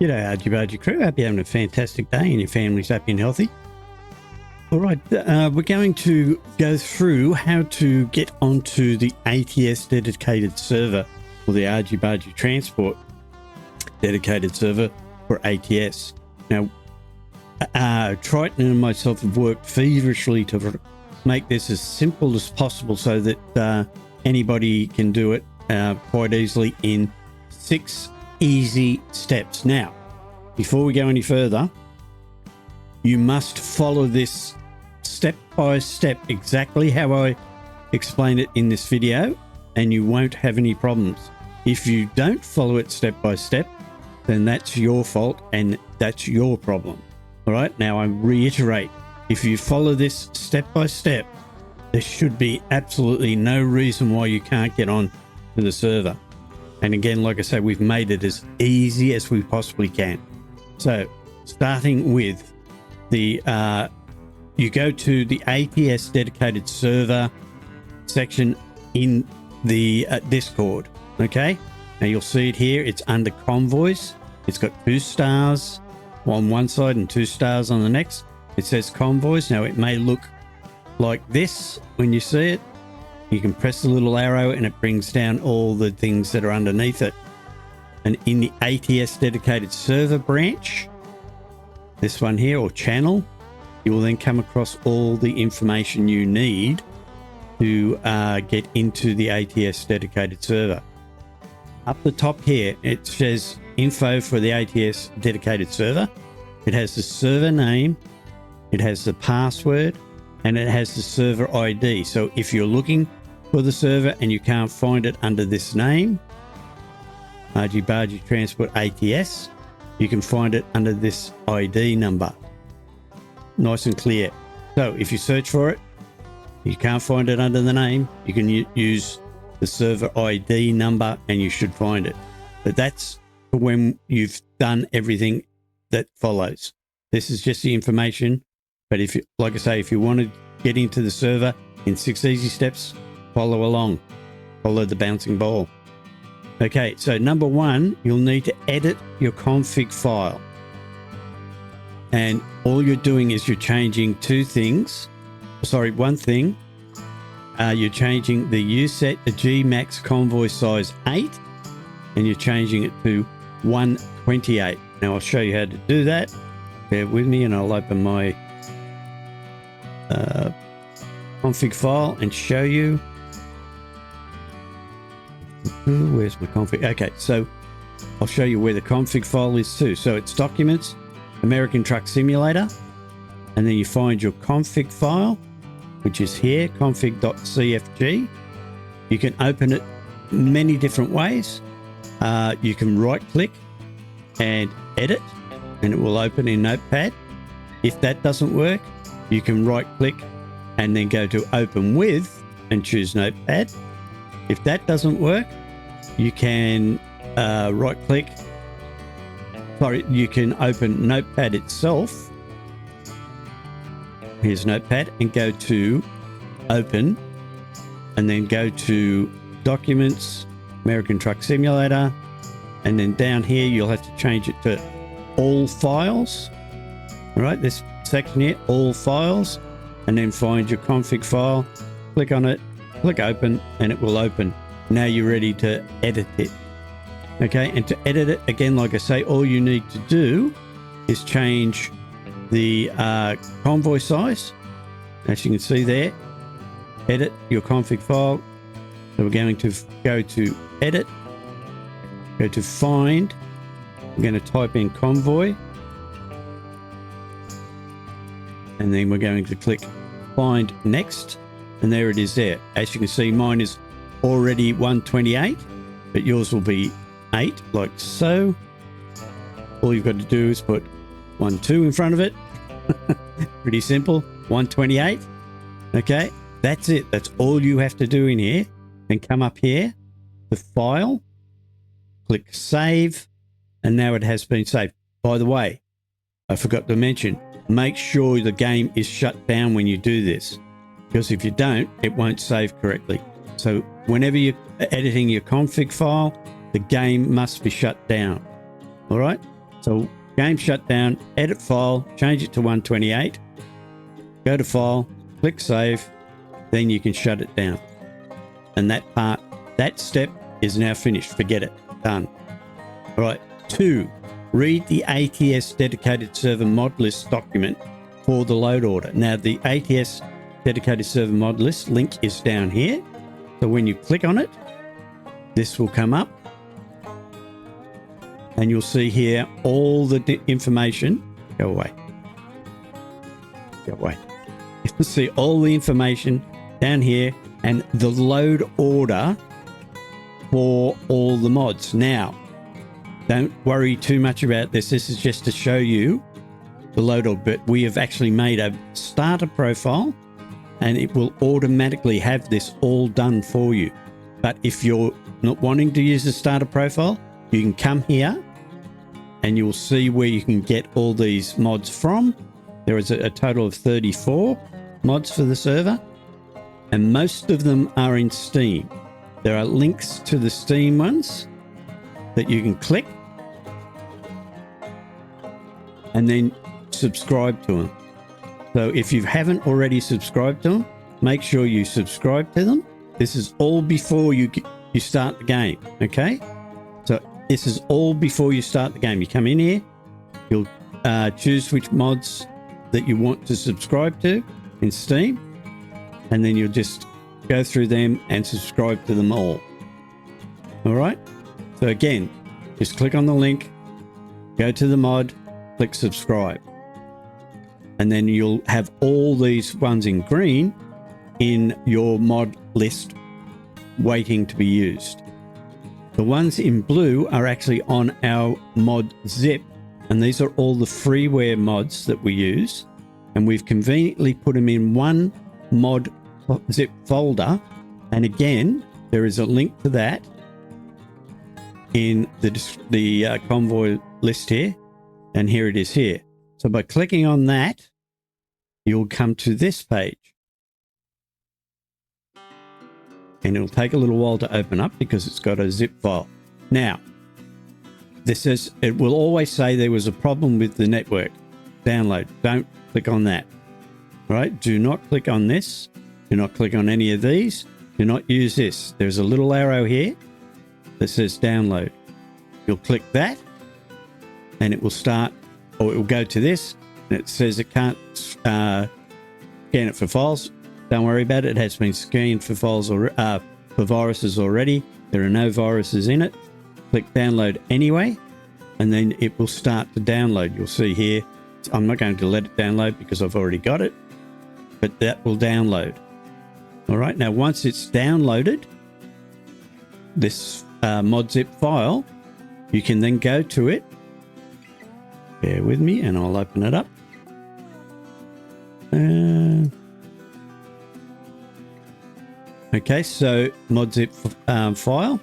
G'day RG Bargy crew, hope you're having a fantastic day and your family's happy and healthy. Alright, we're going to go through how to get onto the ATS dedicated server, or the RG Bargy Transport dedicated server for ATS. Now, Triton and myself have worked feverishly to make this as simple as possible so that anybody can do it quite easily in 6 easy steps. Now, before we go any further, you must follow this step by step exactly how I explain it in this video, and you won't have any problems. If you don't follow it step by step, then that's your fault and that's your problem. All right, now I reiterate, if you follow this step by step, there should be absolutely no reason why you can't get on to the server. And again, like I said, we've made it as easy as we possibly can. So starting with the, you go to the ATS dedicated server section in the Discord. Okay. Now you'll see it here. It's under convoys. It's got 2 stars on one side and 2 stars on the next. It says convoys. Now it may look like this when you see it. You can press the little arrow and it brings down all the things that are underneath it. And in the ATS dedicated server branch, this one here, or channel, you will then come across all the information you need to get into the ATS dedicated server. Up the top here, it says info for the ATS dedicated server. It has the server name, it has the password, and it has the server ID. So if you're looking for the server and you can't find it under this name, RG Bargy Transport ATS, you can find it under this ID number. Nice and clear. So if you search for it, you can't find it under the name, you can use the server ID number and you should find it. But that's for when you've done everything that follows. This is just the information. But if you, like I say, if you want to get into the server in 6 easy steps, follow along. Follow the bouncing ball. Okay, so number 1, you'll need to edit your config file. And all you're doing is you're changing 2 things. Sorry, 1 thing. You're changing the USET, the Gmax convoy size 8, and you're changing it to 128. Now I'll show you how to do that. Bear with me and I'll open my config file and show you. Where's my config? Okay, so I'll show you where the config file is too. So it's Documents, American Truck Simulator, and then you find your config file, which is here, config.cfg. You can open it many different ways. You can right click and edit, and it will open in Notepad. If that doesn't work, you can right click and then go to Open With and choose Notepad. If that doesn't work, you can right click. Sorry, you can open Notepad itself. Here's Notepad and go to Open, and then go to Documents, American Truck Simulator, and then down here you'll have to change it to All Files. All right, this section here, All Files, and then find your config file, click on it, click Open, and it will open. Now you're ready to edit it. Okay, and to edit it, again, like I say, all you need to do is change the convoy size. As you can see there, edit your config file. So we're going to go to Edit, go to Find. We're going to type in Convoy, and then we're going to click Find Next, and there it is there. As you can see, mine is already 128, but yours will be 8, like so. All you've got to do is put 12 in front of it. Pretty simple. 128. Okay, that's it. That's all you have to do in here. Then come up here to File, click Save, and now it has been saved. By the way, I forgot to mention, make sure the game is shut down when you do this, because if you don't, it won't save correctly. So whenever you're editing your config file, the game must be shut down. All right, So game shut down, edit file, change it to 128, go to file, click save, then you can shut it down. And that step is now finished. Forget it, done. All right, 2, read the ATS dedicated server mod list document for the load order. Now the ATS dedicated server mod list link is down here. So when you click on it, this will come up and you'll see here all the information. Go away. Go away. You'll see all the information down here and the load order for all the mods. Now, don't worry too much about this. This is just to show you the load order, but we have actually made a starter profile and it will automatically have this all done for you. But if you're not wanting to use the starter profile, you can come here and you'll see where you can get all these mods from. There is a total of 34 mods for the server, and most of them are in Steam. There are links to the Steam ones that you can click and then subscribe to them. So if you haven't already subscribed to them, make sure you subscribe to them. This is all before you start the game, okay? So this is all before you start the game. You come in here, you'll choose which mods that you want to subscribe to in Steam, and then you'll just go through them and subscribe to them all. All right? So again, just click on the link, go to the mod, click subscribe. And then you'll have all these ones in green in your mod list waiting to be used. The ones in blue are actually on our mod zip, and these are all the freeware mods that we use, and we've conveniently put them in one mod zip folder. And again, there is a link to that in the convoy list here, and here it is here. So by clicking on that, you'll come to this page. And it'll take a little while to open up because it's got a zip file. Now, it will always say there was a problem with the network download. Don't click on that. Right? Do not click on this. Do not click on any of these. Do not use this. There's a little arrow here that says download. You'll click that and it will start, or it will go to this, and it says it can't scan it for files. Don't worry about it. It has been scanned for files or for viruses already. There are no viruses in it. Click download anyway, and then it will start to download. You'll see here, I'm not going to let it download because I've already got it, but that will download. All right, now once it's downloaded this mod zip file, you can then go to it. Bear with me and I'll open it up. Okay, so mod zip file,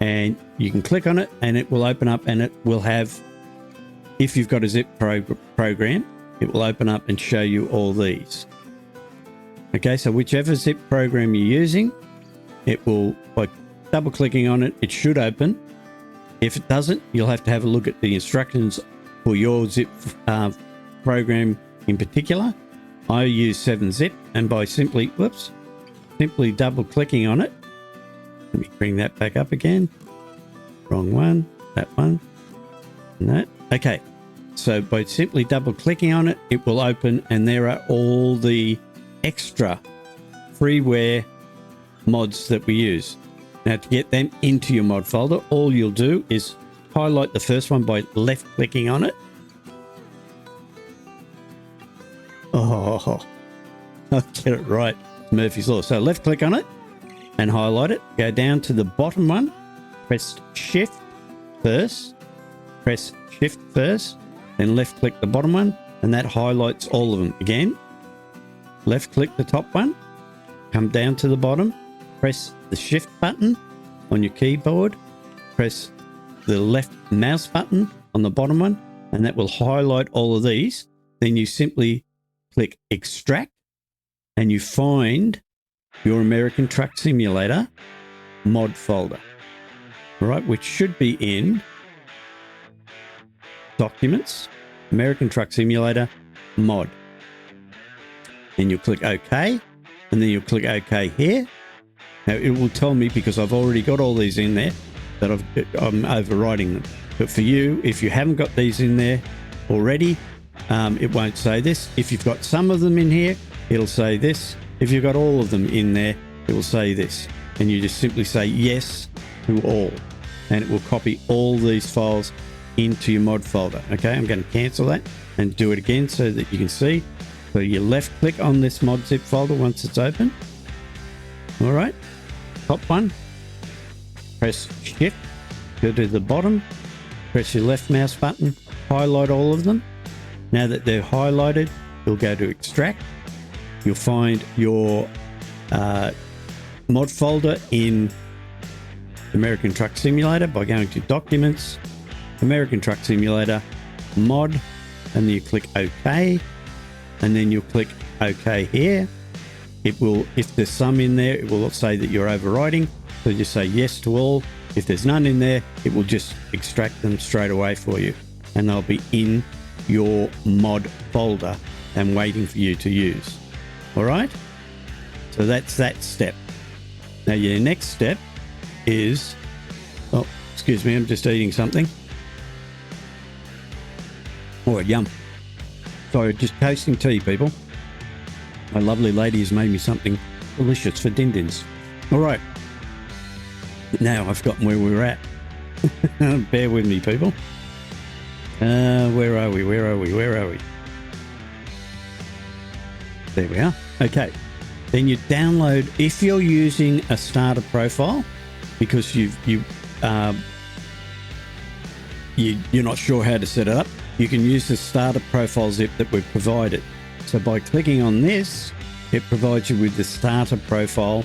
and you can click on it and it will open up, and it will have, if you've got a zip program, it will open up and show you all these. Okay, so whichever zip program you're using, it will, by double clicking on it, it should open. If it doesn't, you'll have to have a look at the instructions for your zip program in particular. I use 7-zip, and by simply double clicking on it, let me bring that back up again. Wrong one, that one, and that. Okay, so by simply double clicking on it, it will open, and there are all the extra freeware mods that we use. Now, to get them into your mod folder, all you'll do is highlight the first one by left clicking on it. Oh, I'll get it right. Murphy's Law. So left click on it and highlight it. Go down to the bottom one. Press shift first. Press shift first. Then left click the bottom one. And that highlights all of them. Again, left click the top one. Come down to the bottom. Press the shift button on your keyboard. Press the left mouse button on the bottom one. And that will highlight all of these. Then you simply click extract, and you find your American Truck Simulator mod folder, all right, which should be in Documents, American Truck Simulator, Mod. Then you'll click OK, and then you'll click OK here. Now it will tell me, because I've already got all these in there, that I'm overriding them. But for you, if you haven't got these in there already, it won't say this. If you've got some of them in here, it'll say this. If you've got all of them in there, it will say this. And you just simply say yes to all, and it will copy all these files into your mod folder. Okay, I'm going to cancel that and do it again so that you can see. So you left click on this mod zip folder once it's open. All right, top one, press shift, go to the bottom, press your left mouse button, highlight all of them. Now that they're highlighted, you'll go to extract. You'll find your mod folder in American Truck Simulator by going to Documents, American Truck Simulator, Mod, and then you click OK, and then you'll click OK here. It will, if there's some in there, it will say that you're overriding, so just say yes to all. If there's none in there, it will just extract them straight away for you, and they'll be in your mod folder and waiting for you to use. All right, so that's that step. Now your next step is, oh, excuse me, I'm just eating something. Oh, yum. Sorry, just tasting tea, people. My lovely lady has made me something delicious for din-dins. All right, now I've gotten where we were at. Bear with me, people. Where are we? There we are. Okay, then you download, if you're using a starter profile, because you're not sure how to set it up, you can use the starter profile zip that we've provided. So by clicking on this, it provides you with the starter profile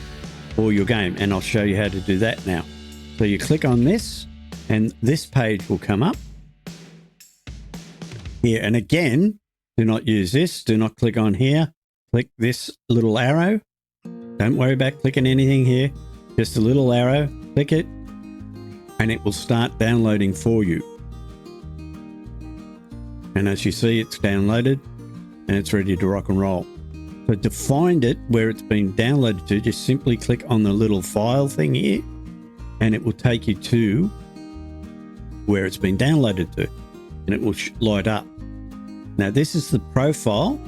for your game, and I'll show you how to do that now. So you click on this, and this page will come up here. And again, do not use this. Do not click on here. Click this little arrow. Don't worry about clicking anything here. Just a little arrow. Click it, and it will start downloading for you. And as you see, it's downloaded and it's ready to rock and roll. So to find it where it's been downloaded to, just simply click on the little file thing here, and it will take you to where it's been downloaded to, and it will light up. Now this is the profile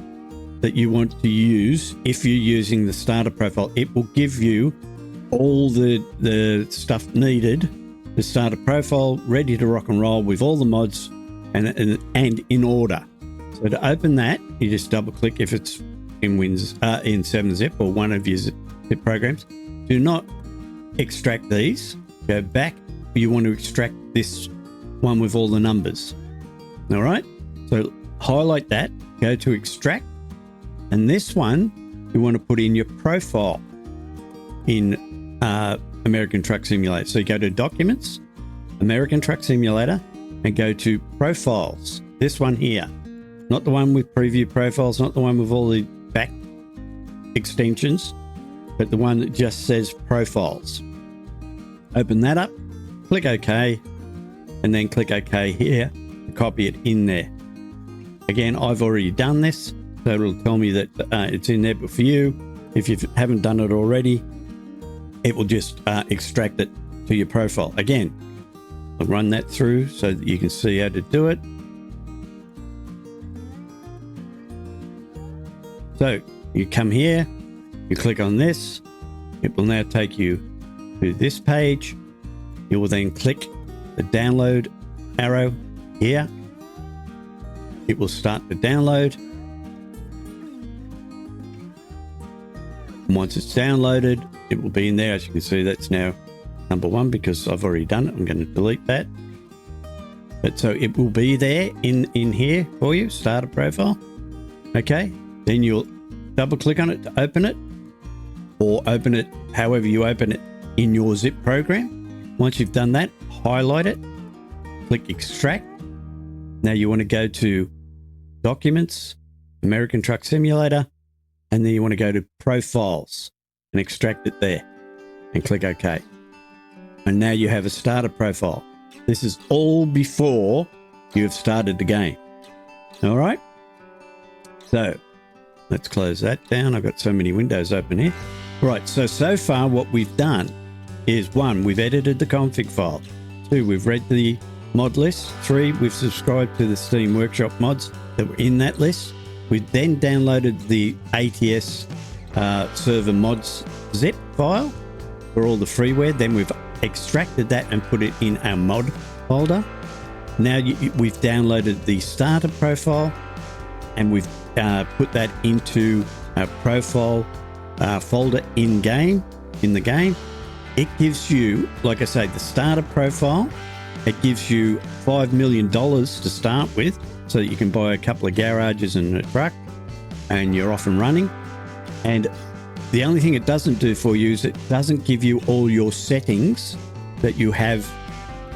that you want to use. If you're using the starter profile, it will give you all the stuff needed to start a profile ready to rock and roll with all the mods and in order. So to open that, you just double click if it's in Windows, in 7-zip or one of your zip programs. Do not extract these. Go back. You want to extract this one with all the numbers. All right. So highlight that. Go to extract, and this one you want to put in your profile in American Truck Simulator. So you go to Documents, American Truck Simulator, and go to Profiles. This one here, not the one with preview profiles, not the one with all the back extensions, but the one that just says Profiles. Open that up, click OK, and then click OK here to copy it in there. Again, I've already done this, so it'll tell me that it's in there, but for you, if you haven't done it already, it will just extract it to your profile. Again, I'll run that through so that you can see how to do it. So you come here, you click on this, it will now take you to this page. You will then click the download arrow here. It will start to download. And once it's downloaded, it will be in there. As you can see, that's now number one because I've already done it. I'm going to delete that. But so it will be there in here for you, starter profile. Okay, then you'll double click on it to open it, or open it however you open it in your zip program. Once you've done that, highlight it, click extract. Now you want to go to Documents, American Truck Simulator, and then you want to go to Profiles and extract it there and click OK. And now you have a starter profile. This is all before you have started the game. All right. So let's close that down. I've got so many windows open here. Right. So far what we've done is 1, we've edited the config file. 2, we've read the mod list. 3, we've subscribed to the Steam Workshop mods that were in that list. We then downloaded the ATS server mods zip file for all the freeware. Then we've extracted that and put it in our mod folder. Now we've downloaded the starter profile and we've put that into our profile folder in the game. It gives you, like I say, the starter profile. It gives you $5 million to start with, so that you can buy a couple of garages and a truck and you're off and running. And the only thing it doesn't do for you is it doesn't give you all your settings that you have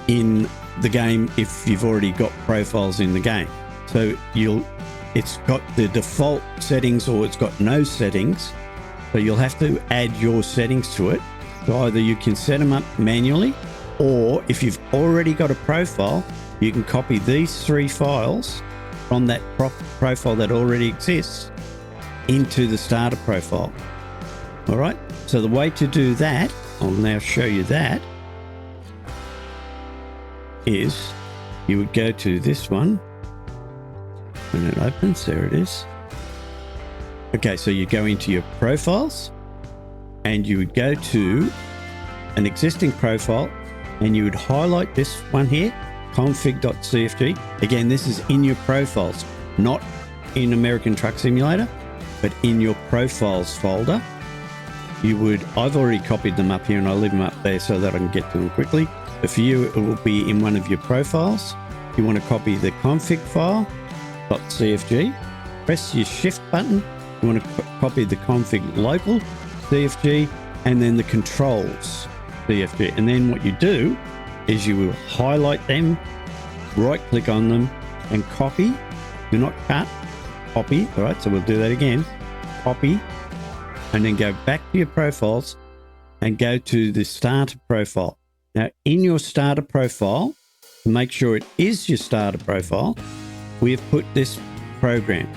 in the game if you've already got profiles in the game. So it's got the default settings or it's got no settings. So you'll have to add your settings to it. So either you can set them up manually, or if you've already got a profile, you can copy these 3 files from that profile that already exists into the starter profile. All right. So the way to do that, I'll now show you that, is you would go to this one. When it opens, there it is. Okay, so you go into your profiles and you would go to an existing profile and you would highlight this one here, config.cfg. Again, this is in your profiles, not in American Truck Simulator, but in your profiles folder. I've already copied them up here and I'll leave them up there so that I can get to them quickly. But for you, it will be in one of your profiles. You want to copy the config file, .cfg, press your shift button. You want to copy the config local, CFG, and then the controls, CFG. And then what you do is you will highlight them, right click on them and copy. Do not cut, copy. All right, so we'll do that again. Copy, and then go back to your profiles and go to the starter profile. Now in your starter profile, to make sure it is your starter profile, we have put this program.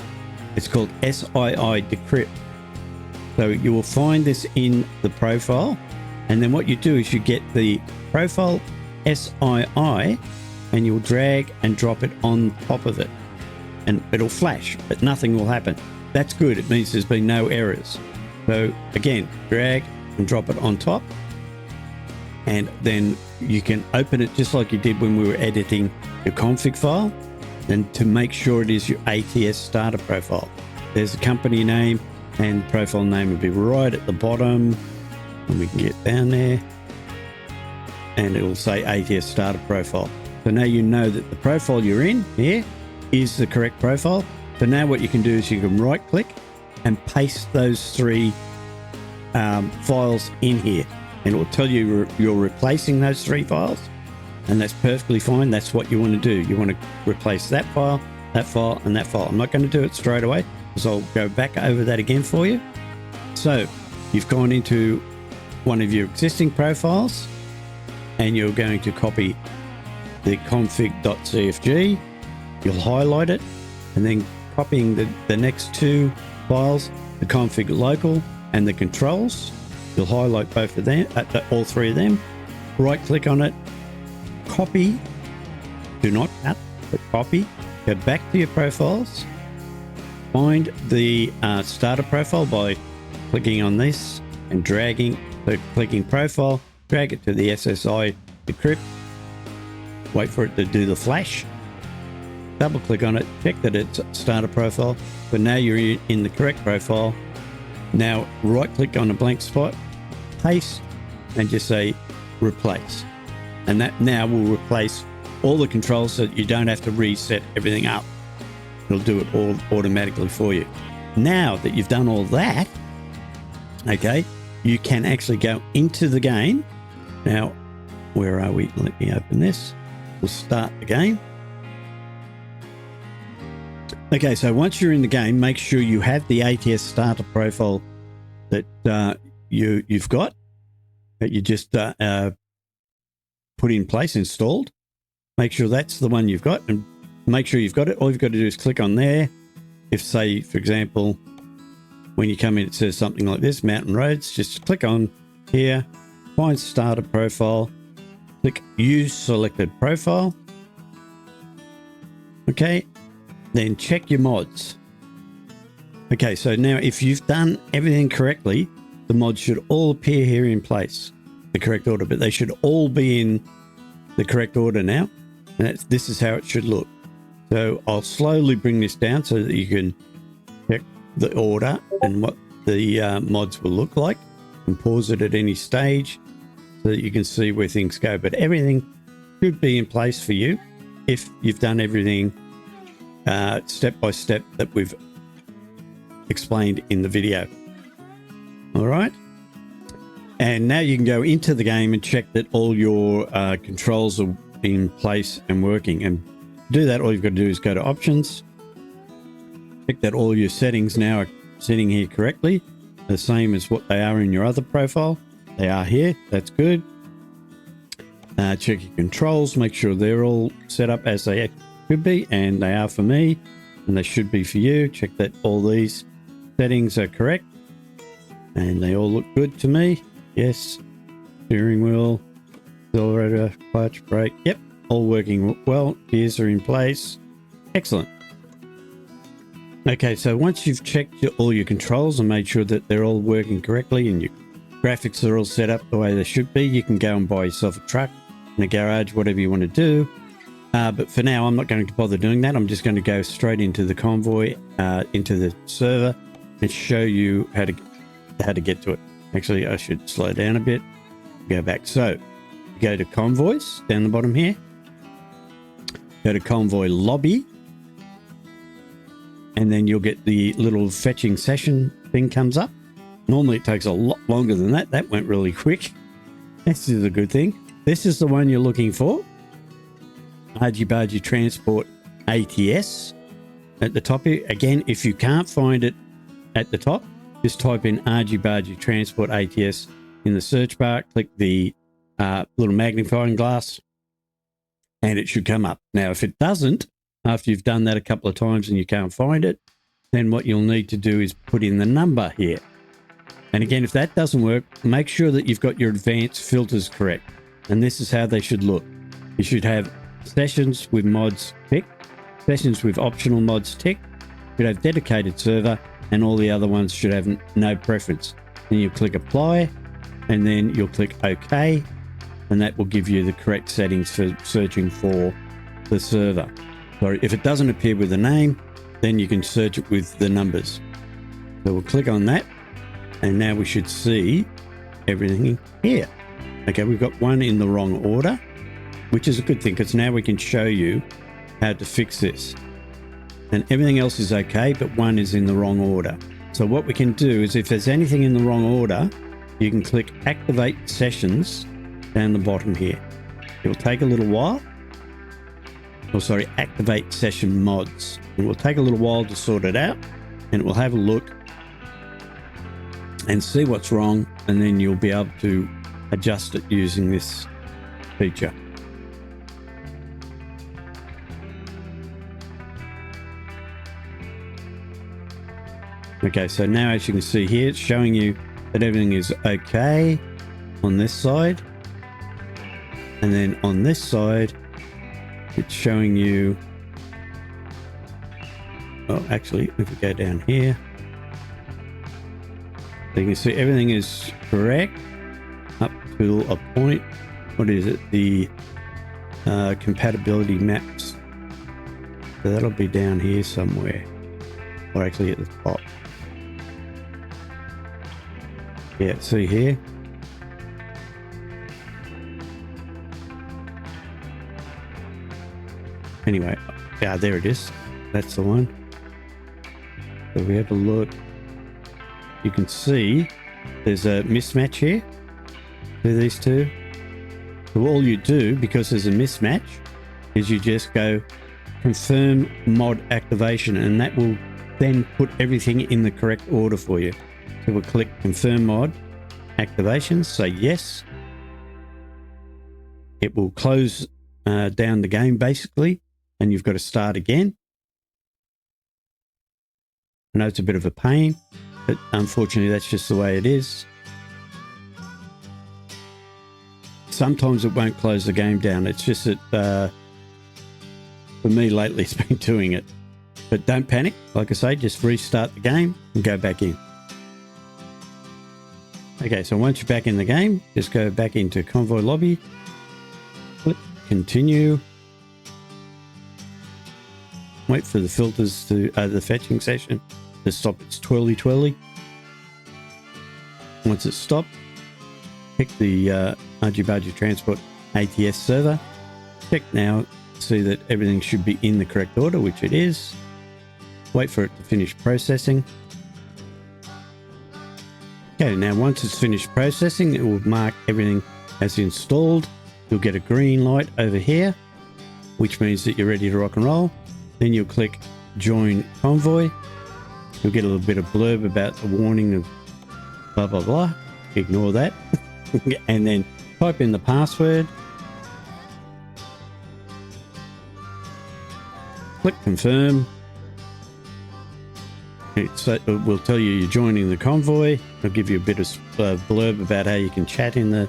It's called SII Decrypt. So you will find this in the profile, and then what you do is you get the profile SII and you'll drag and drop it on top of it, and it'll flash, but nothing will happen. That's good. It means there's been no errors. So again, drag and drop it on top, and then you can open it just like you did when we were editing your config file. And to make sure it is your ATS starter profile, there's a company name and profile name will be right at the bottom, and we can get down there and it will say ATS starter profile. So now you know that the profile you're in here is the correct profile. So now what you can do is you can right click and paste those 3 files in here, and it will tell you you're replacing those 3 files. And that's perfectly fine. That's what you want to do. You want to replace that file, and that file. I'm not going to do it straight away because I'll go back over that again for you. So you've gone into one of your existing profiles and you're going to copy the config.cfg. You'll highlight it, and then copying the next 2 files, the config local and the controls. You'll highlight both of them, all 3 of them. Right click on it. Copy, do not cut, but copy. Go back to your profiles, find the starter profile by clicking on this and dragging, so clicking profile, drag it to the SSI decrypt, wait for it to do the flash, double click on it, check that it's starter profile. So now you're in the correct profile. Now right click on a blank spot, paste, and just say replace. And that now will replace all the controls so that you don't have to reset everything up. It'll do it all automatically for you. Now that you've done all that, okay, you can actually go into the game. Now, where are we? Let me open this. We'll start the game. Okay, so once you're in the game, make sure you have the ATS starter profile that you've got, that you just put in place, installed. Make sure that's the one you've got, and make sure you've got it. All you've got to do is click on there. If, say, for example, when you come in, it says something like this, mountain roads, just click on here, find starter profile, click use selected profile. Okay, then check your mods. Okay, so now if you've done everything correctly, the mods should all appear here in place, the correct order, but they should all be in the correct order now. And this is how it should look. So I'll slowly bring this down so that you can check the order and what the mods will look like, and pause it at any stage so that you can see where things go. But everything should be in place for you if you've done everything step by step that we've explained in the video. All right, and now you can go into the game and check that all your controls are in place and working. And to do that, all you've got to do is go to options, check that all your settings now are sitting here correctly, the same as what they are in your other profile. They are here, that's good. Check your controls, make sure they're all set up as they should be, and they are for me, and they should be for you. Check that all these settings are correct, and they all look good to me. Yes, steering wheel, accelerator, clutch, brake, yep, all working well. Gears are in place. Excellent. Okay, so once you've checked all your controls and made sure that they're all working correctly and your graphics are all set up the way they should be, you can go and buy yourself a truck in a garage, whatever you want to do. But for now, I'm not going to bother doing that. I'm just going to go straight into the convoy, into the server, and show you how to get to it. Actually, I should slow down a bit. Go back. So, go to convoys down the bottom here. Go to convoy lobby, and then you'll get the little fetching session thing comes up. Normally, it takes a lot longer than that. That went really quick. This is a good thing. This is the one you're looking for. RG Bargy Transport ATS at the top here. Again, if you can't find it at the top, just type in RG Bargy Transport ATS in the search bar, click the little magnifying glass, and it should come up. Now, if it doesn't, after you've done that a couple of times and you can't find it, then what you'll need to do is put in the number here. And again, if that doesn't work, make sure that you've got your advanced filters correct. And this is how they should look. You should have sessions with mods ticked, sessions with optional mods ticked, you should have dedicated server, and all the other ones should have no preference. Then you click apply, and then you'll click OK, and that will give you the correct settings for searching for the server. So if it doesn't appear with the name, then you can search it with the numbers. So we'll click on that, and now we should see everything here. Okay, we've got one in the wrong order, which is a good thing because now we can show you how to fix this. And everything else is okay, but one is in the wrong order. So what we can do is if there's anything in the wrong order, you can click activate sessions down the bottom here. It will take a little while. Oh, sorry, activate session mods. It will take a little while to sort it out, and it will have a look and see what's wrong, and then you'll be able to adjust it using this feature. Okay, so now as you can see here, it's showing you that everything is okay on this side. And then on this side, it's showing you, oh, actually, if we go down here, so you can see everything is correct up to a point. What is it? The compatibility maps. So that'll be down here somewhere, or actually at the top. Yeah, see here. Anyway, yeah, there it is. That's the one. So if we have a look, you can see there's a mismatch here with these two. So all you do, because there's a mismatch, is you just go confirm mod activation, and that will then put everything in the correct order for you. So we'll click confirm mod activation, say yes. It will close down the game basically, and you've got to start again. I know it's a bit of a pain, but unfortunately that's just the way it is. Sometimes it won't close the game down. It's just that for me lately it's been doing it. But don't panic. Like I say, just restart the game and go back in. Okay, so once you're back in the game, just go back into Convoy Lobby. Click Continue. Wait for the filters to, the fetching session to stop its twirly. Once it's stopped, pick the RG Bargy Transport ATS server. Check now, see that everything should be in the correct order, which it is. Wait for it to finish processing. Okay, now once it's finished processing, it will mark everything as installed. You'll get a green light over here, which means that you're ready to rock and roll. Then you'll click Join Convoy. You'll get a little bit of blurb about the warning of blah, blah, blah. Ignore that. And then type in the password. Click Confirm. It will tell you you're joining the convoy. It'll give you a bit of blurb about how you can chat in the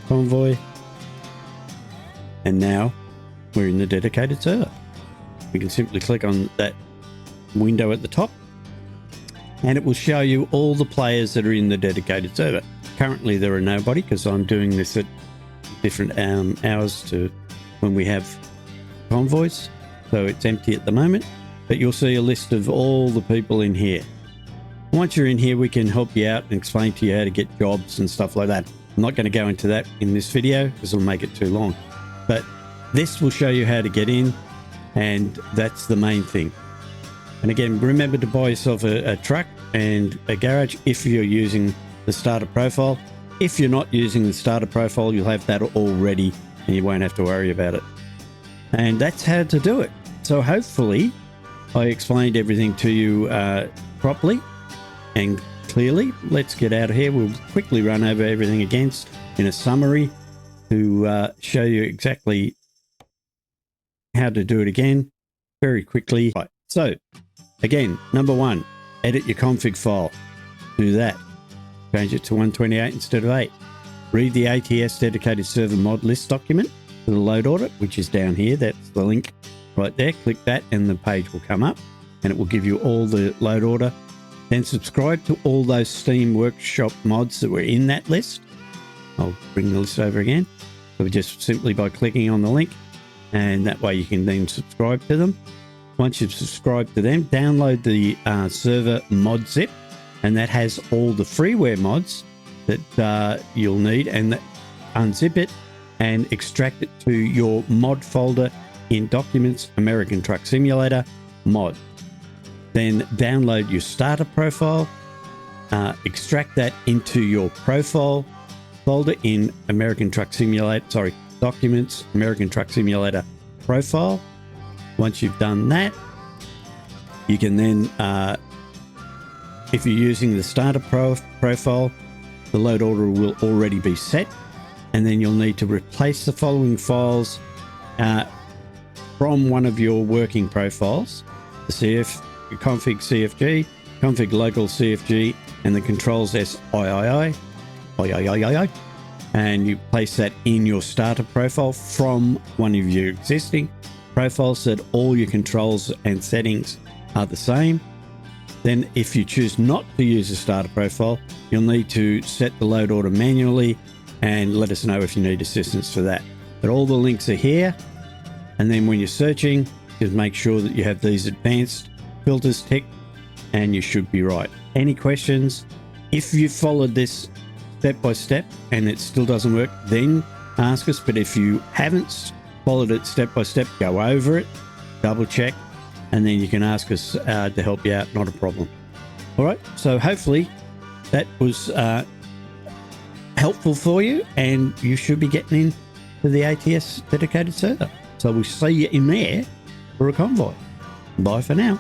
convoy. And now we're in the dedicated server. We can simply click on that window at the top and it will show you all the players that are in the dedicated server. Currently there are nobody because I'm doing this at different hours to when we have convoys. So it's empty at the moment, but you'll see a list of all the people in here. Once you're in here, we can help you out and explain to you how to get jobs and stuff like that. I'm not going to go into that in this video because it'll make it too long, but this will show you how to get in, and that's the main thing. And again, remember to buy yourself a truck and a garage if you're using the starter profile. If you're not using the starter profile, you'll have that already and you won't have to worry about it. And that's how to do it. So hopefully I explained everything to you properly and clearly. Let's get out of here. We'll quickly run over everything again in a summary to show you exactly how to do it again very quickly. Right. So again, number one, edit your config file. Do that. Change it to 128 instead of 8. Read the ATS dedicated server mod list document for the load order, which is down here. That's the link right there. Click that and the page will come up and it will give you all the load order. Then subscribe to all those Steam Workshop mods that were in that list. I'll bring the list over again. So just simply by clicking on the link, and that way you can then subscribe to them. Once you've subscribed to them, download the server mod zip, and that has all the freeware mods that you'll need, and unzip it and extract it to your mod folder in Documents, American Truck Simulator, mod. Then download your starter profile, extract that into your profile folder in American Truck Simulator, Documents, American Truck Simulator profile. Once you've done that, you can then, if you're using the starter profile, the load order will already be set, and then you'll need to replace the following files from one of your working profiles: the config CFG, config local CFG, and the controls SIII. And you place that in your starter profile from one of your existing profiles so that all your controls and settings are the same. Then if you choose not to use a starter profile, you'll need to set the load order manually and let us know if you need assistance for that. But all the links are here. And then when you're searching, just make sure that you have these advanced filters ticked and you should be right. Any questions? If you followed this step by step and it still doesn't work, then ask us. But if you haven't followed it step by step, go over it, double check, and then you can ask us to help you out. Not a problem. All right, so hopefully that was helpful for you, and you should be getting in to the ATS dedicated server. So we'll see you in there for a convoy. Bye for now.